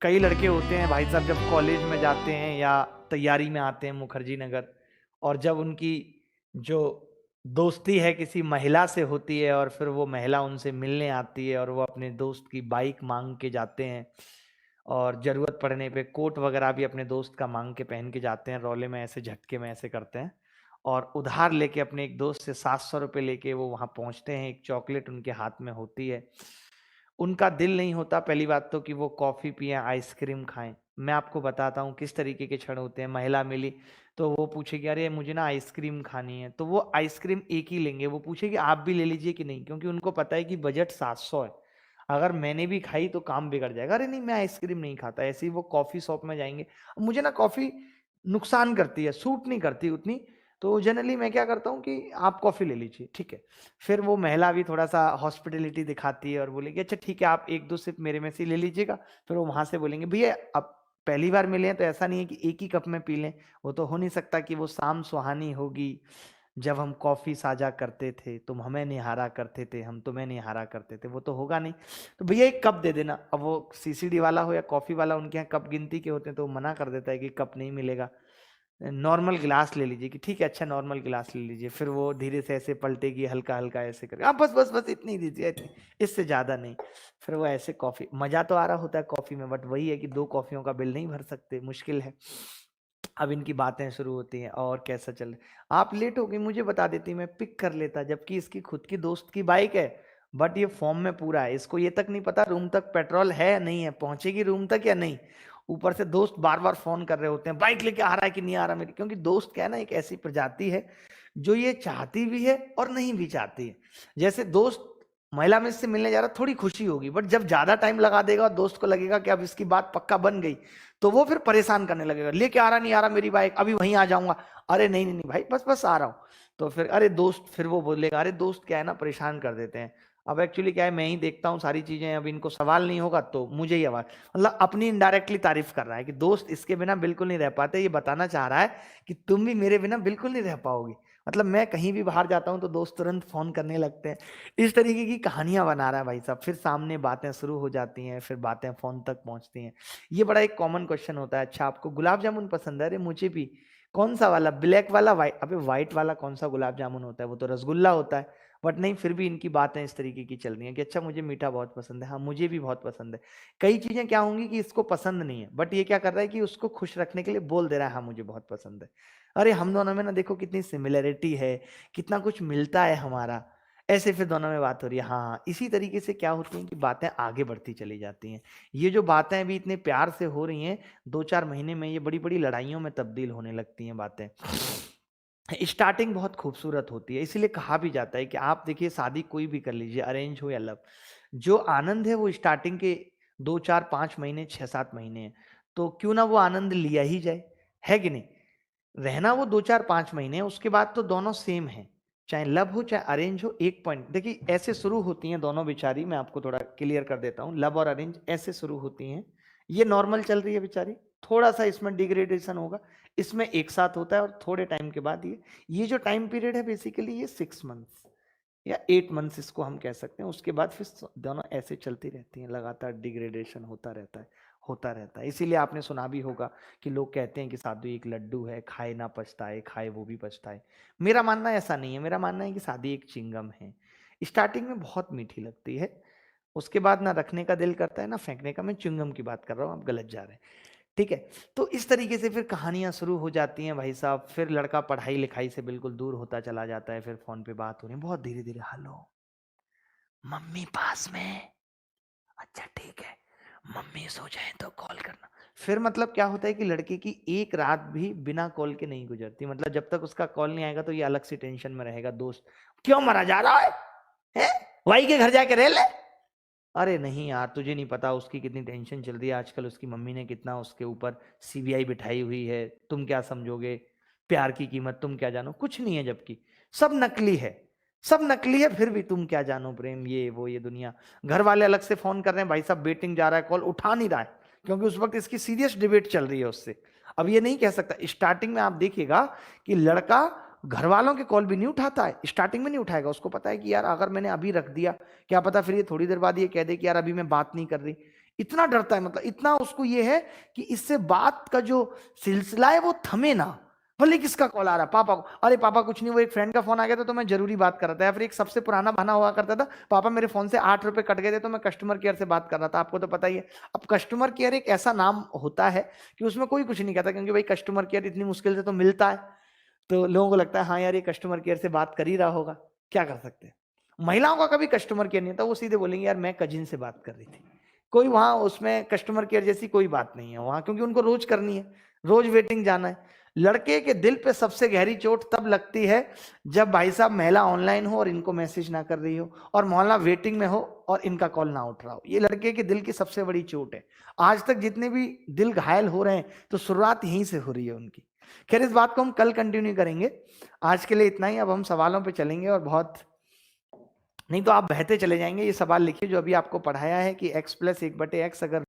कई लड़के होते हैं भाई साहब, जब कॉलेज में जाते हैं या तैयारी में आते हैं मुखर्जी नगर, और जब उनकी जो दोस्ती है किसी महिला से होती है और फिर वो महिला उनसे मिलने आती है और वो अपने दोस्त की बाइक मांग के जाते हैं, और जरूरत पड़ने पे कोट वगैरह भी अपने दोस्त का मांग के पहन के जाते हैं, रौले में ऐसे झटके में ऐसे करते हैं, और उधार लेके अपने एक दोस्त से 700 रुपये लेके वो वहां पहुंचते हैं। एक चॉकलेट उनके हाथ में होती है। उनका दिल नहीं होता पहली बात तो कि वो कॉफी पिए, आइसक्रीम खाएं। मैं आपको बताता हूँ किस तरीके के क्षण होते हैं। महिला मिली तो वो पूछेगी अरे मुझे ना आइसक्रीम खानी है, तो वो आइसक्रीम एक ही लेंगे। वो पूछेगी आप भी ले लीजिए कि नहीं, क्योंकि उनको पता है कि बजट 700 है, अगर मैंने भी खाई तो काम बिगड़ जाएगा। अरे नहीं मैं आइसक्रीम नहीं खाता। ऐसे ही वो कॉफी शॉप में जाएंगे, मुझे ना कॉफी नुकसान करती है, सूट नहीं करती उतनी, तो जनरली मैं क्या करता हूँ कि आप कॉफी ले लीजिए, ठीक है। फिर वो महिला भी थोड़ा सा हॉस्पिटलिटी दिखाती है और बोलेगी अच्छा ठीक है आप एक दो सिप मेरे में से ले लीजिएगा। फिर वो वहां से बोलेंगे भैया अब पहली बार मिले हैं तो ऐसा नहीं है कि एक ही कप में पी लें, वो तो हो नहीं सकता कि वो शाम सुहानी होगी जब हम कॉफी साझा करते थे, तुम हमें निहारा करते थे, हम तुम्हें निहारा करते थे, वो तो होगा नहीं। तो भैया एक कप दे देना। अब वो सीसीडी वाला हो या कॉफी वाला, उनके यहाँ कप गिनती के होते हैं, तो वो मना कर देता है कि कप नहीं मिलेगा, नॉर्मल गिलास ले लीजिए। कि ठीक है अच्छा नॉर्मल गिलास ले लीजिए। फिर वो धीरे से ऐसे पलटेगी, हल्का हल्का ऐसे करके, हाँ बस बस बस इतनी ही दीजिए, इतनी, इससे ज्यादा नहीं। फिर वो ऐसे कॉफी, मजा तो आ रहा होता है कॉफी में, बट वही है कि 2 कॉफियों का बिल नहीं भर सकते, मुश्किल है। अब इनकी बातें शुरू होती हैं और कैसा चल आप लेट हो गई, मुझे बता देती मैं पिक कर लेता, जबकि इसकी खुद की दोस्त की बाइक है। बट ये फॉर्म में पूरा है, इसको ये तक नहीं पता रूम तक पेट्रोल है या नहीं है, पहुंचेगी रूम तक या नहीं। ऊपर से दोस्त बार बार फोन कर रहे होते हैं बाइक लेके आ रहा है कि नहीं आ रहा मेरी, क्योंकि दोस्त क्या है ना, एक ऐसी प्रजाति है जो ये चाहती भी है और नहीं भी चाहती है। जैसे दोस्त महिला में इससे मिलने जा रहा, थोड़ी खुशी होगी, बट जब ज्यादा टाइम लगा देगा और दोस्त को लगेगा कि अब इसकी बात पक्का बन गई, तो वो फिर परेशान करने लगेगा, लेके आ रहा नहीं आ रहा मेरी बाइक, अभी वहीं आ जाऊंगा। अरे नहीं नहीं नहीं भाई बस बस आ रहा हूँ। तो फिर अरे दोस्त, फिर वो बोलेगा अरे दोस्त क्या है ना परेशान कर देते हैं। अब एक्चुअली क्या है, मैं ही देखता हूँ सारी चीजें, अब इनको सवाल नहीं होगा तो मुझे ही आवाज, मतलब अपनी इनडायरेक्टली तारीफ कर रहा है कि दोस्त इसके बिना बिल्कुल नहीं रह पाते। ये बताना चाह रहा है कि तुम भी मेरे बिना बिल्कुल नहीं रह पाओगी। मतलब मैं कहीं भी बाहर जाता हूँ तो दोस्त तुरंत फोन करने लगते हैं। इस तरीके की कहानियां बना रहा है भाई साहब। फिर सामने बातें शुरू हो जाती हैं, फिर बातें फोन तक पहुंचती हैं। ये बड़ा एक कॉमन क्वेश्चन होता है, अच्छा आपको गुलाब जामुन पसंद है? अरे मुझे भी। कौन सा वाला, ब्लैक वाला, व्हाइट? अबे व्हाइट वाला कौन सा गुलाब जामुन होता है, वो तो रसगुल्ला होता है। बट नहीं, फिर भी इनकी बातें इस तरीके की चल रही हैं कि अच्छा मुझे मीठा बहुत पसंद है, हाँ मुझे भी बहुत पसंद है। कई चीजें क्या होंगी कि इसको पसंद नहीं है, बट ये क्या कर रहा है कि उसको खुश रखने के लिए बोल दे रहा है हाँ मुझे बहुत पसंद है। अरे हम दोनों में ना देखो कितनी सिमिलरिटी है, कितना कुछ मिलता है हमारा। ऐसे फिर दोनों में बात हो रही है, हाँ हाँ। इसी तरीके से क्या होती है कि बातें आगे बढ़ती चली जाती हैं। ये जो बातें अभी इतने प्यार से हो रही हैं, 2-4 महीने में ये बड़ी बड़ी लड़ाइयों में तब्दील होने लगती हैं बातें। स्टार्टिंग बहुत खूबसूरत होती है, इसीलिए कहा भी जाता है कि आप देखिए शादी कोई भी कर लीजिए, अरेंज हो या लव, जो आनंद है वो स्टार्टिंग के 2-4-5 महीने, 6-7 महीने है। तो क्यों ना वो आनंद लिया ही जाए, है कि नहीं? रहना वो 2-4-5 महीने, उसके बाद तो दोनों सेम है, चाहे लव हो चाहे अरेंज हो। एक पॉइंट देखिए, ऐसे शुरू होती हैं दोनों बेचारी, मैं आपको थोड़ा क्लियर कर देता हूँ, लव और अरेंज ऐसे शुरू होती हैं। ये नॉर्मल चल रही है बेचारी, थोड़ा सा इसमें डिग्रेडेशन होगा, इसमें एक साथ होता है और थोड़े टाइम के बाद ये जो टाइम पीरियड है बेसिकली ये 6 मंथ्स या 8 मंथ्स इसको हम कह सकते हैं। उसके बाद फिर दोनों ऐसे चलती रहती हैं, लगातार डिग्रेडेशन होता रहता है, होता रहता है। इसीलिए आपने सुना भी होगा कि लोग कहते हैं कि शादी एक लड्डू है, खाए ना पछताए, खाए वो भी पछताए। मेरा मानना ऐसा नहीं है, मेरा मानना है कि शादी एक चिंगम है। स्टार्टिंग में बहुत मीठी लगती है, उसके बाद ना रखने का दिल करता है ना फेंकने का। मैं च्युइंगम की बात कर रहा हूँ, आप गलत जा रहे हैं, ठीक है। तो इस तरीके से फिर कहानियां शुरू हो जाती हैं भाई साहब। फिर लड़का पढ़ाई लिखाई से बिल्कुल दूर होता चला जाता है, फिर फोन पे बात हो रही है बहुत धीरे धीरे, हेलो मम्मी पास में, अच्छा ठीक है, मम्मी सो जाए तो कॉल करना। फिर मतलब क्या होता है कि लड़के की एक रात भी बिना कॉल के नहीं गुजरती, मतलब जब तक उसका कॉल नहीं आएगा तो ये अलग से टेंशन में रहेगा। दोस्त क्यों मरा जा रहा है, हैं? भाई के घर जाके रह ले। अरे नहीं यार तुझे नहीं पता उसकी कितनी टेंशन चल रही है आजकल, उसकी मम्मी ने कितना उसके ऊपर सीबीआई बिठाई हुई है, तुम क्या समझोगे प्यार की कीमत, तुम क्या जानो, कुछ नहीं है, जबकि सब नकली है, सब नकली है। फिर भी तुम क्या जानो प्रेम, ये वो ये दुनिया। घर वाले अलग से फोन कर रहे हैं भाई साहब, बेटिंग जा रहा है, कॉल उठा नहीं रहा है, क्योंकि उस वक्त इसकी सीरियस डिबेट चल रही है उससे। अब ये नहीं कह सकता, स्टार्टिंग में आप देखिएगा कि लड़का घर वालों के कॉल भी नहीं उठाता है, स्टार्टिंग में नहीं उठाएगा। उसको पता है कि यार अगर मैंने अभी रख दिया, क्या पता फिर ये थोड़ी देर बाद ये कह दे कि यार अभी मैं बात नहीं कर रही। इतना डरता है, मतलब इतना उसको ये है कि इससे बात का जो सिलसिला है वो थमे ना, भले किसका कॉल आ रहा है, पापा को, अरे पापा कुछ नहीं, वो एक फ्रेंड का फोन आ गया था तो मैं जरूरी बात कर रहा था, या फिर एक सबसे पुराना बहाना हुआ करता था, पापा मेरे फोन से 8 रुपए कट गए थे तो मैं कस्टमर केयर से बात कर रहा था, आपको तो पता ही है। अब कस्टमर केयर एक ऐसा नाम होता है कि उसमें कोई कुछ नहीं कहता, क्योंकि भाई कस्टमर केयर इतनी मुश्किल से तो मिलता है, तो लोगों को लगता है हाँ यार ये कस्टमर केयर से बात कर ही रहा होगा, क्या कर सकते हैं। महिलाओं का कभी कस्टमर केयर नहीं था, वो सीधे बोलेंगे यार मैं कजिन से बात कर रही थी, कोई वहां उसमें कस्टमर केयर जैसी कोई बात नहीं है वहां, क्योंकि उनको रोज करनी है, रोज वेटिंग जाना है। लड़के के दिल पे सबसे गहरी चोट तब लगती है जब भाई साहब महिला ऑनलाइन हो और इनको मैसेज ना कर रही हो, और मोहल्ला वेटिंग में हो और इनका कॉल ना उठ रहा हो, ये लड़के के दिल की सबसे बड़ी चोट है। आज तक जितने भी दिल घायल हो रहे हैं तो शुरुआत यहीं से हो रही है उनकी। खैर इस बात को हम कल कंटिन्यू करेंगे, आज के लिए इतना ही। अब हम सवालों पे चलेंगे, और बहुत नहीं तो आप बहते चले जाएंगे। ये सवाल लिखिए जो अभी आपको पढ़ाया है कि x + 1/x अगर